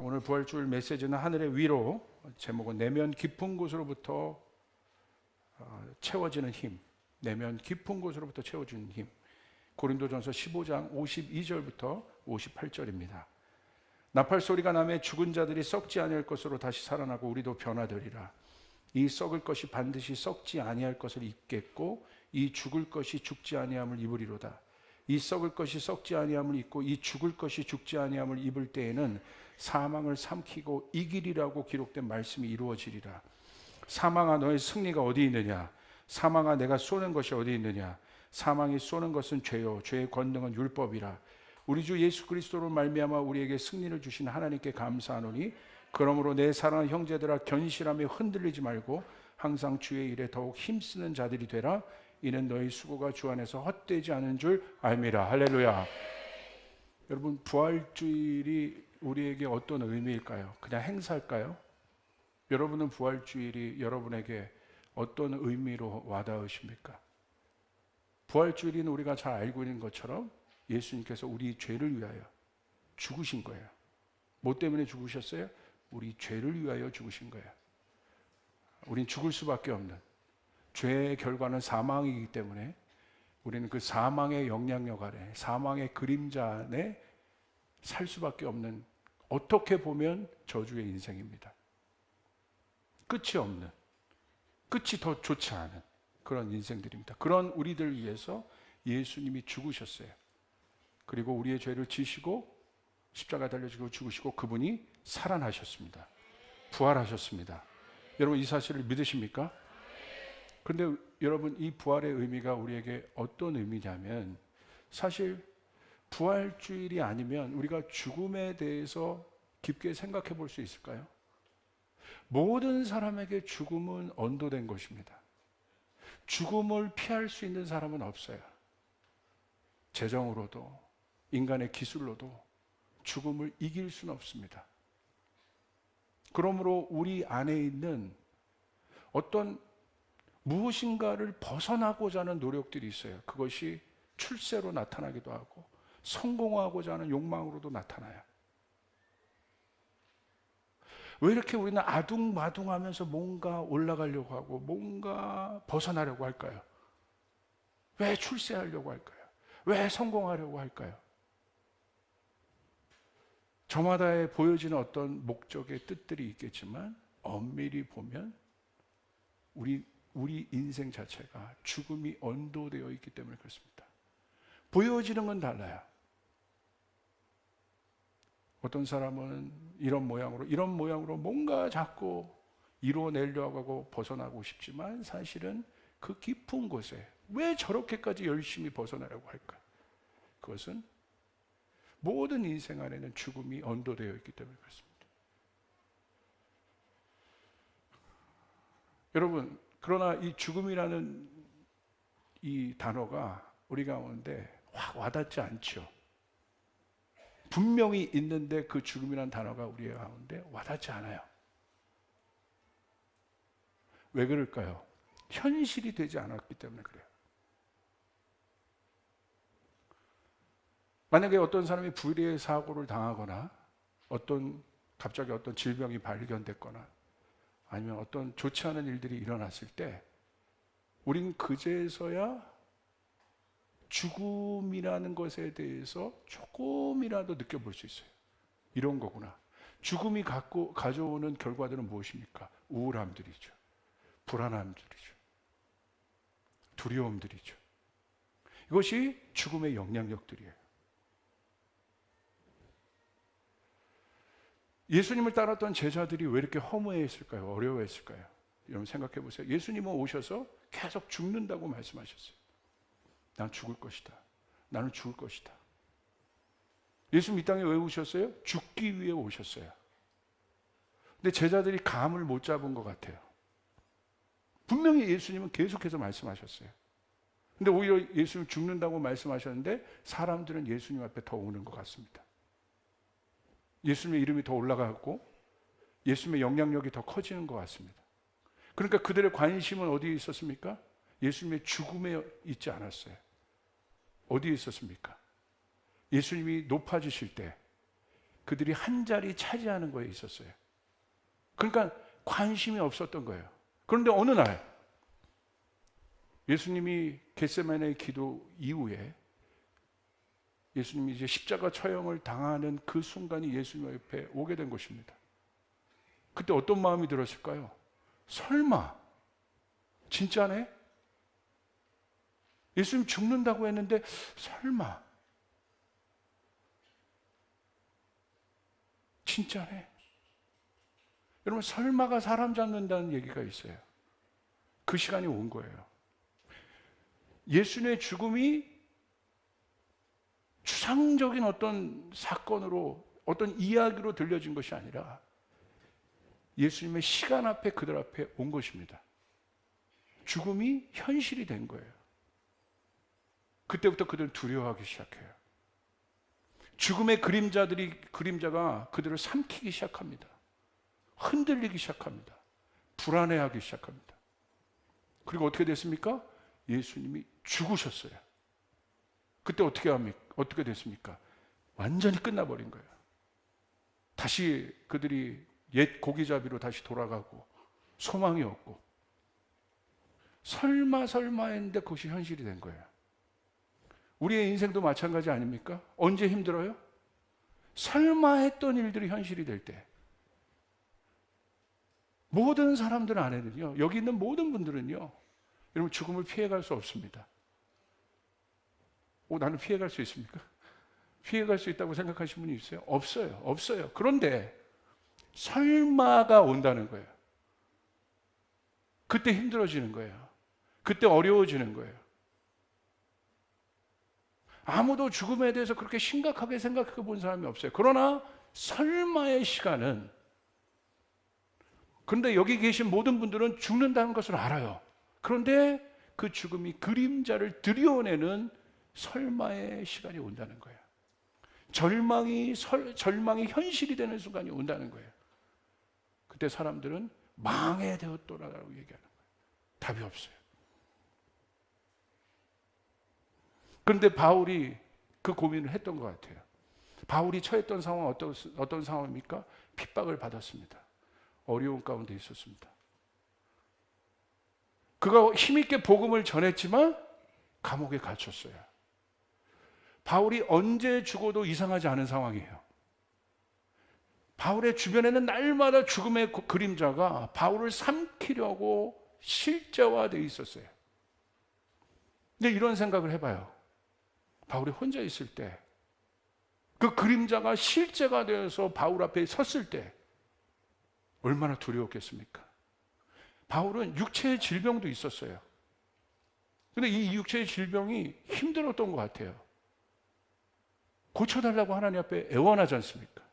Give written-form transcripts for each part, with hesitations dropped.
오늘 부활주일 메시지는 하늘의 위로, 제목은 내면 깊은 곳으로부터 채워지는 힘, 내면 깊은 곳으로부터 채워지는 힘. 고린도전서 15장 52절부터 58절입니다. 나팔 소리가 나매 죽은 자들이 썩지 아니할 것으로 다시 살아나고 우리도 변화되리라. 이 썩을 것이 반드시 썩지 아니할 것을 입겠고 이 죽을 것이 죽지 아니함을 입으리로다. 이 썩을 것이 썩지 아니함을 입고 이 죽을 것이 죽지 아니함을 입을 때에는 사망을 삼키고 이기리라고 기록된 말씀이 이루어지리라. 사망아 너의 승리가 어디 있느냐? 사망아 내가 쏘는 것이 어디 있느냐? 사망이 쏘는 것은 죄요 죄의 권능은 율법이라. 우리 주 예수 그리스도로 말미암아 우리에게 승리를 주신 하나님께 감사하노니 그러므로 내 사랑하는 형제들아 견실하며 흔들리지 말고 항상 주의 일에 더욱 힘쓰는 자들이 되라. 이는 너희 수고가 주 안에서 헛되지 않은 줄 알미라. 할렐루야. 여러분, 부활주일이 우리에게 어떤 의미일까요? 그냥 행사일까요? 여러분은 부활주일이 여러분에게 어떤 의미로 와닿으십니까? 부활주일은 우리가 잘 알고 있는 것처럼 예수님께서 우리 죄를 위하여 죽으신 거예요. 뭐 때문에 죽으셨어요? 우리 죄를 위하여 죽으신 거예요. 우린 죽을 수밖에 없는, 죄의 결과는 사망이기 때문에 우리는 그 사망의 영향력 아래, 사망의 그림자 안에 살 수밖에 없는, 어떻게 보면 저주의 인생입니다. 끝이 없는, 끝이 더 좋지 않은 그런 인생들입니다. 그런 우리들 위해서 예수님이 죽으셨어요. 그리고 우리의 죄를 지시고 십자가 달려지고 죽으시고 그분이 살아나셨습니다. 부활하셨습니다. 여러분, 이 사실을 믿으십니까? 그런데 여러분, 이 부활의 의미가 우리에게 어떤 의미냐면, 사실 부활주일이 아니면 우리가 죽음에 대해서 깊게 생각해 볼 수 있을까요? 모든 사람에게 죽음은 언도된 것입니다. 죽음을 피할 수 있는 사람은 없어요. 재정으로도 인간의 기술로도 죽음을 이길 수는 없습니다. 그러므로 우리 안에 있는 어떤 무엇인가를 벗어나고자 하는 노력들이 있어요. 그것이 출세로 나타나기도 하고 성공하고자 하는 욕망으로도 나타나요. 왜 이렇게 우리는 아둥바둥하면서 뭔가 올라가려고 하고 뭔가 벗어나려고 할까요? 왜 출세하려고 할까요? 왜 성공하려고 할까요? 저마다의 보여지는 어떤 목적의 뜻들이 있겠지만 엄밀히 보면 우리 인생 자체가 죽음이 언도되어 있기 때문에 그렇습니다. 보여지는 건 달라요. 어떤 사람은 이런 모양으로 뭔가 자꾸 이루어내려고 하고 벗어나고 싶지만 사실은 그 깊은 곳에 왜 저렇게까지 열심히 벗어나려고 할까? 그것은 모든 인생 안에는 죽음이 언도되어 있기 때문에 그렇습니다. 여러분, 그러나 이 죽음이라는 이 단어가 우리 가운데 확 와닿지 않죠. 분명히 있는데 그 죽음이라는 단어가 우리 가운데 와닿지 않아요. 왜 그럴까요? 현실이 되지 않았기 때문에 그래요. 만약에 어떤 사람이 불의의 사고를 당하거나 갑자기 어떤 질병이 발견됐거나 아니면 어떤 좋지 않은 일들이 일어났을 때 우린 그제서야 죽음이라는 것에 대해서 조금이라도 느껴볼 수 있어요. 이런 거구나. 죽음이 가져오는 결과들은 무엇입니까? 우울함들이죠. 불안함들이죠. 두려움들이죠. 이것이 죽음의 영향력들이에요. 예수님을 따랐던 제자들이 왜 이렇게 허무해했을까요? 어려워했을까요? 여러분 생각해 보세요. 예수님은 오셔서 계속 죽는다고 말씀하셨어요. 난 죽을 것이다. 나는 죽을 것이다. 예수님 이 땅에 왜 오셨어요? 죽기 위해 오셨어요. 근데 제자들이 감을 못 잡은 것 같아요. 분명히 예수님은 계속해서 말씀하셨어요. 근데 오히려 예수님 죽는다고 말씀하셨는데 사람들은 예수님 앞에 더 오는 것 같습니다. 예수님의 이름이 더 올라가고 예수님의 영향력이 더 커지는 것 같습니다. 그러니까 그들의 관심은 어디에 있었습니까? 예수님의 죽음에 있지 않았어요. 어디에 있었습니까? 예수님이 높아지실 때 그들이 한 자리 차지하는 거에 있었어요. 그러니까 관심이 없었던 거예요. 그런데 어느 날 예수님이 겟세마네 기도 이후에 예수님이 이제 십자가 처형을 당하는 그 순간이 예수님 옆에 오게 된 것입니다. 그때 어떤 마음이 들었을까요? 설마 진짜네? 예수님 죽는다고 했는데 설마 진짜네? 여러분, 설마가 사람 잡는다는 얘기가 있어요. 그 시간이 온 거예요. 예수님의 죽음이 추상적인 어떤 사건으로, 어떤 이야기로 들려진 것이 아니라 예수님의 시간 앞에, 그들 앞에 온 것입니다. 죽음이 현실이 된 거예요. 그때부터 그들은 두려워하기 시작해요. 죽음의 그림자가 그들을 삼키기 시작합니다. 흔들리기 시작합니다. 불안해하기 시작합니다. 그리고 어떻게 됐습니까? 예수님이 죽으셨어요. 그때 어떻게 됐습니까? 완전히 끝나버린 거예요. 다시 그들이 옛 고기잡이로 다시 돌아가고 소망이 없고 설마 했는데 그것이 현실이 된 거예요. 우리의 인생도 마찬가지 아닙니까? 언제 힘들어요? 설마 했던 일들이 현실이 될 때. 모든 사람들 안에는요, 여기 있는 모든 분들은요, 여러분 죽음을 피해갈 수 없습니다. 나는 피해갈 수 있습니까? 피해갈 수 있다고 생각하시는 분이 있어요? 없어요. 그런데 설마가 온다는 거예요. 그때 힘들어지는 거예요. 그때 어려워지는 거예요. 아무도 죽음에 대해서 그렇게 심각하게 생각해 본 사람이 없어요. 그러나 설마의 시간은, 그런데 여기 계신 모든 분들은 죽는다는 것을 알아요. 그런데 그 죽음이 그림자를 들여내는 설마의 시간이 온다는 거예요. 절망이 현실이 되는 순간이 온다는 거예요. 그때 사람들은 망해되었더라라고 얘기하는 거예요. 답이 없어요. 그런데 바울이 그 고민을 했던 것 같아요. 바울이 처했던 상황은 어떤 상황입니까? 핍박을 받았습니다. 어려운 가운데 있었습니다. 그가 힘있게 복음을 전했지만 감옥에 갇혔어요. 바울이 언제 죽어도 이상하지 않은 상황이에요. 바울의 주변에는 날마다 죽음의 그림자가 바울을 삼키려고 실제화되어 있었어요. 근데 이런 생각을 해봐요. 바울이 혼자 있을 때, 그 그림자가 실제가 되어서 바울 앞에 섰을 때 얼마나 두려웠겠습니까? 바울은 육체의 질병도 있었어요. 근데 이 육체의 질병이 힘들었던 것 같아요. 고쳐달라고 하나님 앞에 애원하지 않습니까?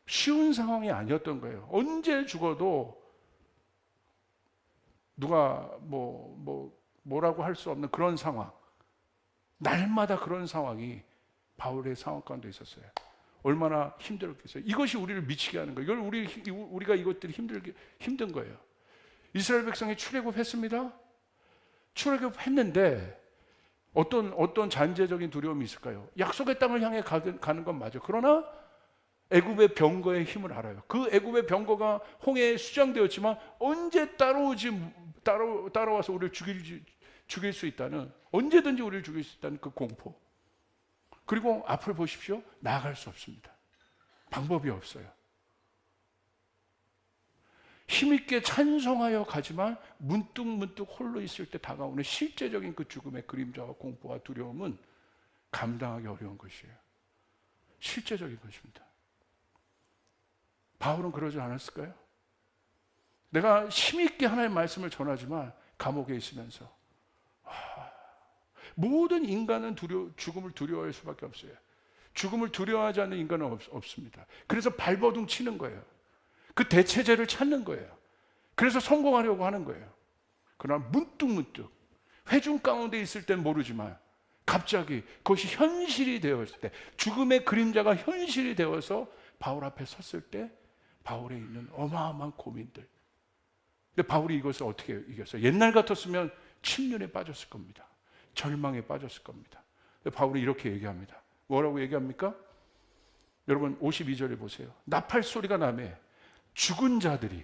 쉬운 상황이 아니었던 거예요. 언제 죽어도 누가 뭐라고 할 수 없는 그런 상황, 날마다 그런 상황이 바울의 상황 가운데 있었어요. 얼마나 힘들었겠어요. 이것이 우리를 미치게 하는 거예요. 우리가 이것들이 힘든 거예요. 이스라엘 백성이 출애굽했습니다. 출애굽했는데 어떤 잔재적인 두려움이 있을까요? 약속의 땅을 향해 가는 건 맞아요. 그러나 애굽의 병거의 힘을 알아요. 그 애굽의 병거가 홍해에 수장되었지만 언제 따라와서 우리를 죽일 수 있다는, 언제든지 우리를 죽일 수 있다는 그 공포. 그리고 앞을 보십시오. 나아갈 수 없습니다. 방법이 없어요. 힘있게 찬송하여 가지만 문득 홀로 있을 때 다가오는 실제적인 그 죽음의 그림자와 공포와 두려움은 감당하기 어려운 것이에요. 실제적인 것입니다. 바울은 그러지 않았을까요? 내가 힘있게 하나님의 말씀을 전하지만 감옥에 있으면서 모든 인간은 죽음을 두려워할 수밖에 없어요. 죽음을 두려워하지 않는 인간은 없습니다. 그래서 발버둥 치는 거예요. 그 대체제를 찾는 거예요. 그래서 성공하려고 하는 거예요. 그러나 문득 회중 가운데 있을 땐 모르지만 갑자기 그것이 현실이 되었을 때, 죽음의 그림자가 현실이 되어서 바울 앞에 섰을 때 바울에 있는 어마어마한 고민들. 근데 바울이 이것을 어떻게 이겼어요? 옛날 같았으면 침륜에 빠졌을 겁니다. 절망에 빠졌을 겁니다. 근데 바울이 이렇게 얘기합니다. 뭐라고 얘기합니까? 여러분 52절에 보세요. 나팔 소리가 나매 죽은 자들이,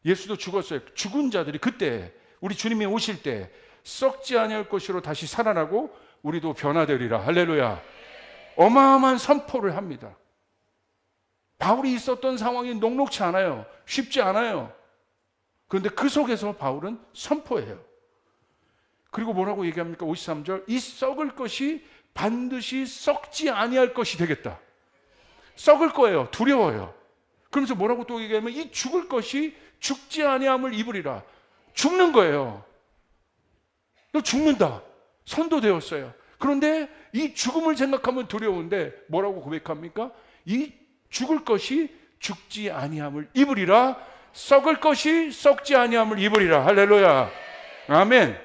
예수도 죽었어요. 죽은 자들이 그때 우리 주님이 오실 때 썩지 아니할 것으로 다시 살아나고 우리도 변화되리라. 할렐루야. 어마어마한 선포를 합니다. 바울이 있었던 상황이 녹록치 않아요. 쉽지 않아요. 그런데 그 속에서 바울은 선포해요. 그리고 뭐라고 얘기합니까? 53절, 이 썩을 것이 반드시 썩지 아니할 것이 되겠다. 썩을 거예요. 두려워요. 그러면서 뭐라고 또 얘기하면 이 죽을 것이 죽지 아니함을 입으리라. 죽는 거예요. 너 죽는다. 선도되었어요. 그런데 이 죽음을 생각하면 두려운데 뭐라고 고백합니까? 이 죽을 것이 죽지 아니함을 입으리라. 썩을 것이 썩지 아니함을 입으리라. 할렐루야. 아멘.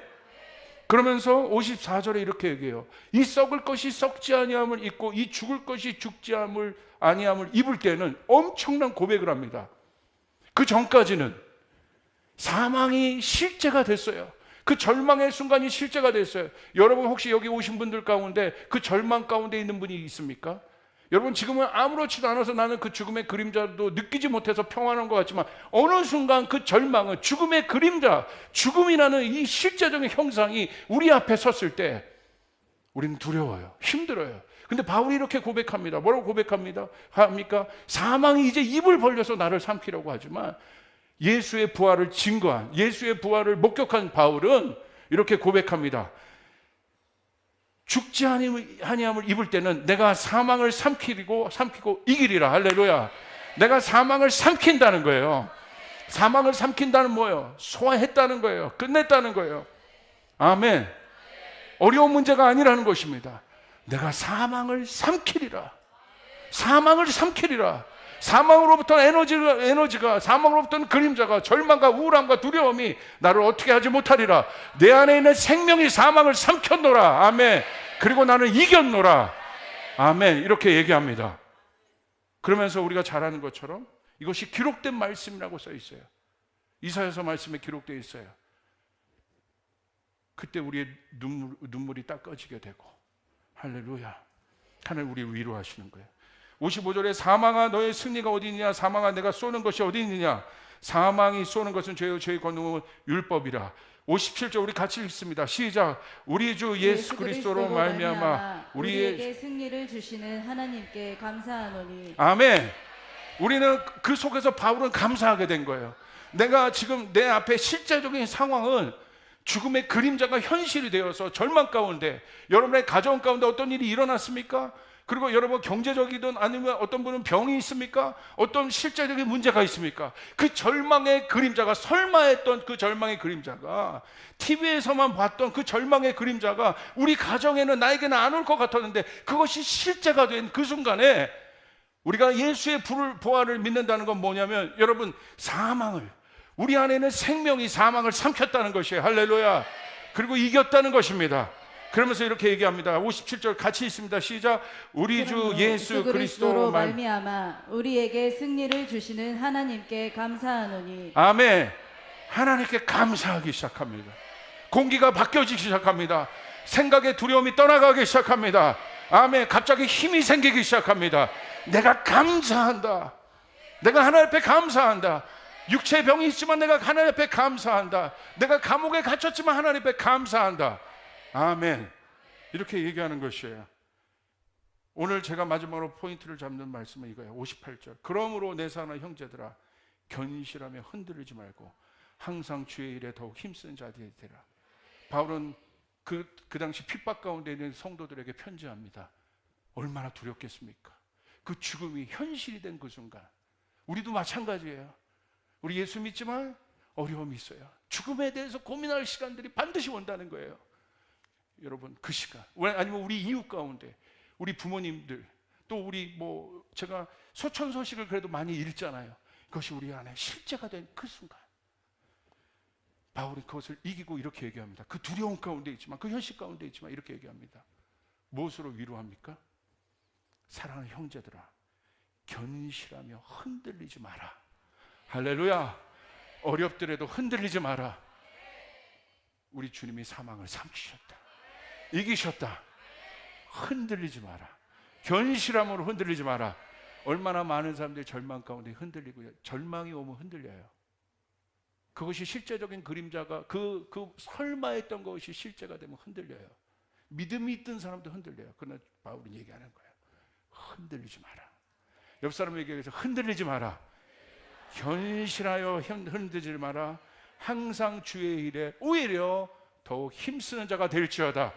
그러면서 54절에 이렇게 얘기해요. 이 썩을 것이 썩지 아니함을 입고 이 죽을 것이 죽지 아니함을 입을 때는 엄청난 고백을 합니다. 그 전까지는 사망이 실제가 됐어요. 그 절망의 순간이 실제가 됐어요. 여러분 혹시 여기 오신 분들 가운데 그 절망 가운데 있는 분이 있습니까? 여러분 지금은 아무렇지도 않아서 나는 그 죽음의 그림자도 느끼지 못해서 평안한 것 같지만 어느 순간 그 절망은 죽음의 그림자, 죽음이라는 이 실제적인 형상이 우리 앞에 섰을 때 우리는 두려워요. 힘들어요. 근데 바울이 이렇게 고백합니다. 뭐라고 고백합니다? 사망이 이제 입을 벌려서 나를 삼키려고 하지만 예수의 부활을 증거한, 예수의 부활을 목격한 바울은 이렇게 고백합니다. 죽지 아니함을 입을 때는 내가 사망을 삼키고 이기리라. 할렐루야. 내가 사망을 삼킨다는 거예요. 사망을 삼킨다는 뭐예요? 소화했다는 거예요. 끝냈다는 거예요. 아멘. 어려운 문제가 아니라는 것입니다. 내가 사망을 삼키리라. 사망을 삼키리라. 사망으로부터는 에너지가, 사망으로부터는 그림자가, 절망과 우울함과 두려움이 나를 어떻게 하지 못하리라. 내 안에 있는 생명이 사망을 삼켰노라. 아멘. 그리고 나는 이겼노라. 아멘. 이렇게 얘기합니다. 그러면서 우리가 잘 아는 것처럼 이것이 기록된 말씀이라고 써 있어요. 이사야서 말씀에 기록되어 있어요. 그때 우리의 눈물이 닦아지게 되고, 할렐루야. 하나님 우리 위로하시는 거예요. 55절에 사망아 너의 승리가 어디 있느냐, 사망아 내가 쏘는 것이 어디 있느냐. 사망이 쏘는 것은 죄의 권능은 율법이라. 57절 우리 같이 읽습니다. 시작. 우리 주 예수 그리스도로 말미암아 우리에게 승리를 주시는 하나님께 감사하노니. 아멘. 우리는 그 속에서 바울은 감사하게 된 거예요. 내가 지금 내 앞에 실제적인 상황은 죽음의 그림자가 현실이 되어서 절망 가운데, 여러분의 가정 가운데 어떤 일이 일어났습니까? 그리고 여러분 경제적이든 아니면 어떤 분은 병이 있습니까? 어떤 실제적인 문제가 있습니까? 그 절망의 그림자가, 설마 했던 그 절망의 그림자가, TV에서만 봤던 그 절망의 그림자가 우리 가정에는, 나에게는 안 올 것 같았는데 그것이 실제가 된 그 순간에 우리가 예수의 부활을 믿는다는 건 뭐냐면, 여러분 사망을, 우리 안에는 생명이 사망을 삼켰다는 것이에요. 할렐루야. 그리고 이겼다는 것입니다. 그러면서 이렇게 얘기합니다. 57절 같이 있습니다. 시작. 우리 주 예수 그리스도로 말미암아 우리에게 승리를 주시는 하나님께 감사하노니. 아멘. 하나님께 감사하기 시작합니다. 공기가 바뀌어지기 시작합니다. 생각의 두려움이 떠나가기 시작합니다. 아멘. 갑자기 힘이 생기기 시작합니다. 내가 감사한다. 내가 하나님 앞에 감사한다. 육체의 병이 있지만 내가 하나님 앞에 감사한다. 내가 감옥에 갇혔지만 하나님 앞에 감사한다. 아멘. 이렇게 얘기하는 것이에요. 오늘 제가 마지막으로 포인트를 잡는 말씀은 이거예요. 58절. 그러므로 내 사랑하는 형제들아, 견실하며 흔들리지 말고 항상 주의 일에 더욱 힘쓴 자들이 되라. 바울은 그 당시 핍박 가운데 있는 성도들에게 편지합니다. 얼마나 두렵겠습니까? 그 죽음이 현실이 된 그 순간, 우리도 마찬가지예요. 우리 예수 믿지만 어려움이 있어요. 죽음에 대해서 고민할 시간들이 반드시 온다는 거예요. 여러분 그 시간, 아니면 우리 이웃 가운데 우리 부모님들, 또 우리 제가 소천 소식을 그래도 많이 읽잖아요. 그것이 우리 안에 실제가 된 그 순간, 바울이 그것을 이기고 이렇게 얘기합니다. 그 두려움 가운데 있지만, 그 현실 가운데 있지만 이렇게 얘기합니다. 무엇으로 위로합니까? 사랑하는 형제들아, 견실하며 흔들리지 마라. 할렐루야. 어렵더라도 흔들리지 마라. 우리 주님이 사망을 삼키셨다. 이기셨다. 흔들리지 마라. 견실함으로 흔들리지 마라. 얼마나 많은 사람들이 절망 가운데 흔들리고, 절망이 오면 흔들려요. 그것이 실제적인 그림자가, 그 설마 했던 것이 실제가 되면 흔들려요. 믿음이 있던 사람도 흔들려요. 그러나 바울은 얘기하는 거예요. 흔들리지 마라. 옆 사람에게 흔들리지 마라. 견실하여 흔들리지 마라. 항상 주의 일에 오히려 더욱 힘쓰는 자가 될지어다.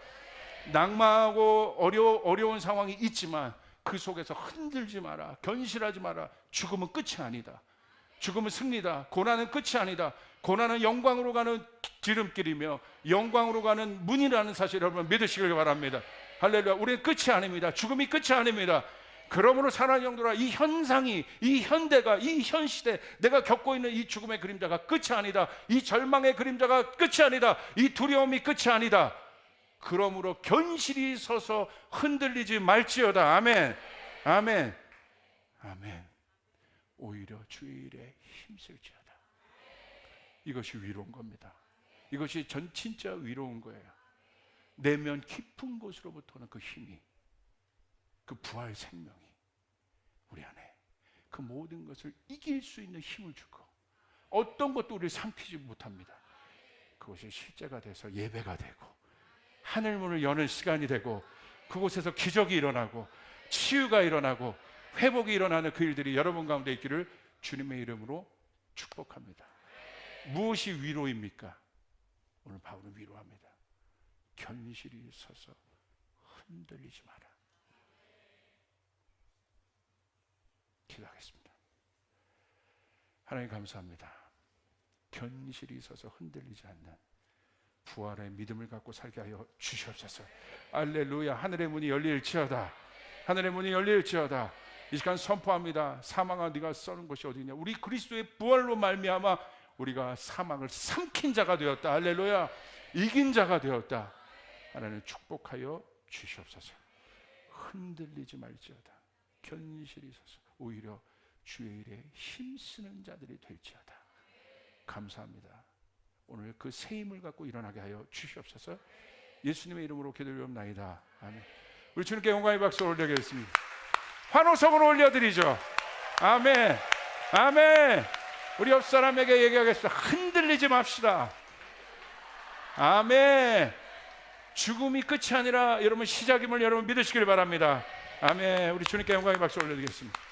낙마하고 어려운 상황이 있지만 그 속에서 흔들지 마라. 견실하지 마라. 죽음은 끝이 아니다. 죽음은 승리다. 고난은 끝이 아니다. 고난은 영광으로 가는 지름길이며 영광으로 가는 문이라는 사실을 여러분 믿으시길 바랍니다. 할렐루야. 우리는 끝이 아닙니다. 죽음이 끝이 아닙니다. 그러므로 사랑하는 영들아, 이 현상이, 이 현대가, 이 현 시대, 내가 겪고 있는 이 죽음의 그림자가 끝이 아니다. 이 절망의 그림자가 끝이 아니다. 이 두려움이 끝이 아니다. 그러므로 견실히 서서 흔들리지 말지어다. 아멘. 아멘. 아멘. 오히려 주의 일에 힘쓸지어다. 이것이 위로운 겁니다. 이것이 진짜 위로운 거예요. 내면 깊은 곳으로부터는 그 힘이, 그 부활 생명이 우리 안에 그 모든 것을 이길 수 있는 힘을 주고, 어떤 것도 우리를 삼키지 못합니다. 그것이 실제가 돼서 예배가 되고 하늘문을 여는 시간이 되고, 그곳에서 기적이 일어나고 치유가 일어나고 회복이 일어나는 그 일들이 여러분 가운데 있기를 주님의 이름으로 축복합니다. 무엇이 위로입니까? 오늘 바울은 위로합니다. 견실히 서서 흔들리지 마라. 기도하겠습니다. 하나님 감사합니다. 견실히 서서 흔들리지 않는 부활의 믿음을 갖고 살게 하여 주시옵소서. 할렐루야. 하늘의 문이 열릴지어다. 하늘의 문이 열릴지어다. 이 시간 선포합니다. 사망아 네가 써는 것이 어디냐. 우리 그리스도의 부활로 말미암아 우리가 사망을 삼킨 자가 되었다. 할렐루야. 이긴 자가 되었다. 하나님 축복하여 주시옵소서. 흔들리지 말지어다. 견실히 서서 오히려 주의 일에 힘쓰는 자들이 될지어다. 감사합니다. 오늘 그 새 힘을 갖고 일어나게 하여 주시옵소서. 예수님의 이름으로 기도드리옵나이다. 아멘. 우리 주님께 영광의 박수를 올려드리겠습니다. 환호성을 올려드리죠. 아멘. 아멘. 우리 옆 사람에게 얘기하겠습니다. 흔들리지 맙시다. 아멘. 죽음이 끝이 아니라 여러분 시작임을 여러분 믿으시길 바랍니다. 아멘. 우리 주님께 영광의 박수 올려드리겠습니다.